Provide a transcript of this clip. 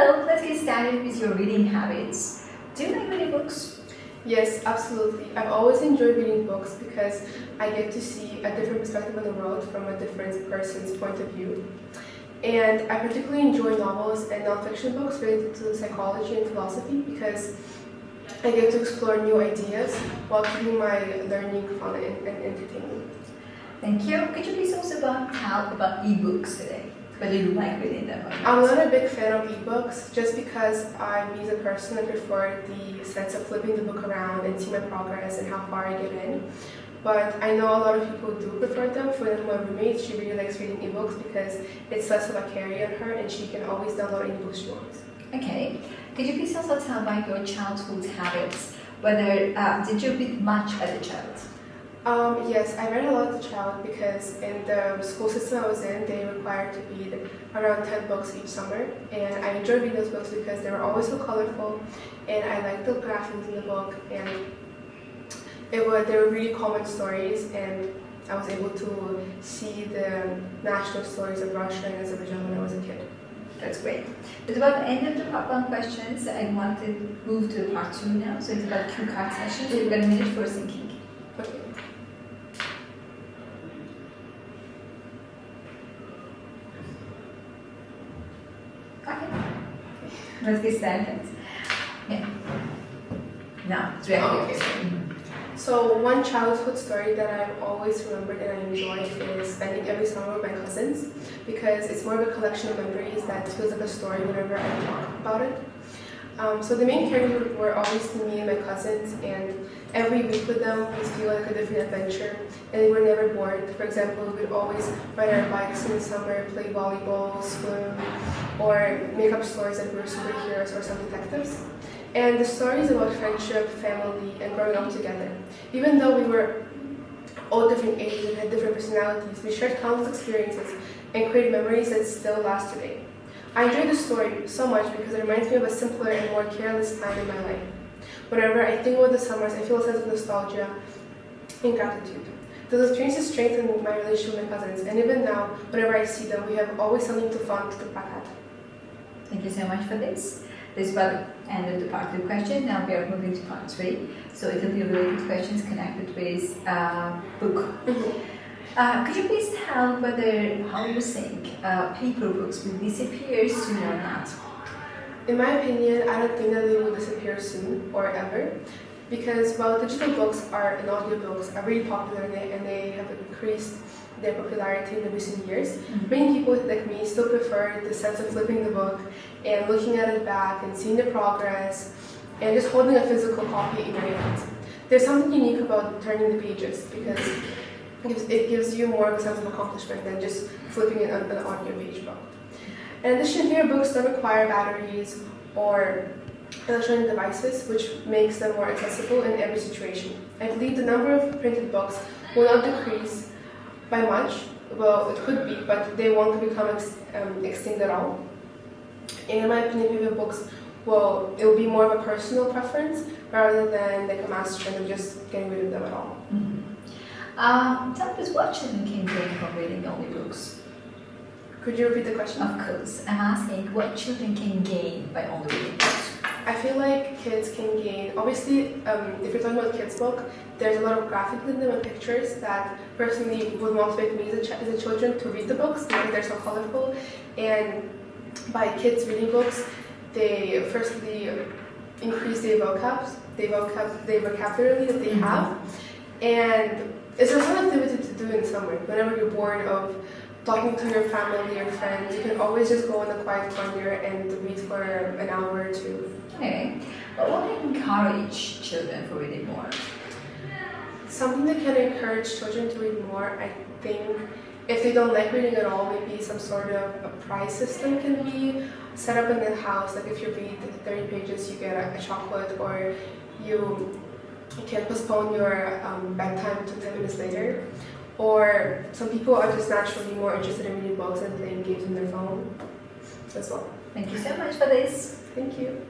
Hello, let's get started with your reading habits. Do you like reading books? Yes, absolutely. I've always enjoyed reading books because I get to see a different perspective on the world from a different person's point of view. And I particularly enjoy novels and nonfiction books related to psychology and philosophy because I get to explore new ideas while keeping my learning fun and entertaining. Thank you. Could you please also tell about ebooks today? Whether you like reading them or not? I'm not a big fan of ebooks just because me as a person, I prefer the sense of flipping the book around and see my progress and how far I get in. But I know a lot of people do prefer them. For example, my roommate, she really likes reading ebooks because it's less of a carry on her and she can always download any books she wants. Okay. Could you please also tell about your childhood habits? Whether did you read much as a child? Yes, I read a lot as a child because in the school system I was in, they required to read around 10 books each summer. And I enjoyed reading those books because they were always so colorful and I liked the graphics in the book and they were really common stories and I was able to see the national stories of Russia and Azerbaijan when I was a kid. That's great. It's about the end of the part 1 questions. I want to move to part 2 now. So it's about cue card sessions. So you've got a minute for thinking. Okay. Okay. Let's get started. Yeah. Now, it's ready. Okay. So one childhood story that I've always remembered and I enjoyed is spending every summer with my cousins because it's more of a collection of memories that feels like a story whenever I talk about it. So the main characters were always me and my cousins, and every week with them would feel like a different adventure and they were never bored. For example, we would always ride our bikes in the summer, play volleyball, swim, or make up stories that we were superheroes or some detectives. And the stories about friendship, family, and growing up together. Even though we were all different ages and had different personalities, we shared countless experiences and created memories that still last today. I enjoy the story so much because it reminds me of a simpler and more careless time in my life. Whenever I think about the summers, I feel a sense of nostalgia and gratitude. Those experiences strengthen my relationship with my cousins, and even now, whenever I see them, we have always something fun to look back at. Thank you so much for this. This is about the end of the part 2 question. Now we are moving to part 3. So it will be related questions connected with book. Could you please tell how you think paper books will disappear soon or not? In my opinion, I don't think that they will disappear soon or ever, because while digital books and audiobooks are really popular and they have increased their popularity in the recent years, many people like me still prefer the sense of flipping the book and looking at it back and seeing the progress and just holding a physical copy in your hands. There's something unique about turning the pages because it gives you more of a sense of accomplishment than just flipping it on an audio page book. In addition, here books don't require batteries or electronic devices, which makes them more accessible in every situation. I believe the number of printed books will not decrease by much. Well, it could be, but they won't become extinct at all. And in my opinion, paper books it will be more of a personal preference rather than like a mass trend of just getting rid of them at all. Tell us what children can gain from reading only books. Could you repeat the question? Of course. I'm asking what children can gain by only reading books. I feel like kids can gain, obviously, if you're talking about kids' book, there's a lot of graphics in them and pictures that personally would motivate me as a children to read the books because they're so colorful. And by kids reading books, they firstly increase their vocabulary that they have. And it's a fun activity to do in summer. Whenever you're bored of talking to your family or friends, you can always just go in a quiet corner and read for an hour or two. Okay, but what can encourage children for reading more? Something that can encourage children to read more, I think, if they don't like reading at all, maybe some sort of a prize system can be set up in the house. Like if you read 30 pages, you get a chocolate, or you can postpone your bedtime to 10 minutes later. Or some people are just naturally more interested in reading books and playing games on their phone as well. Thank you so much for this. Thank you.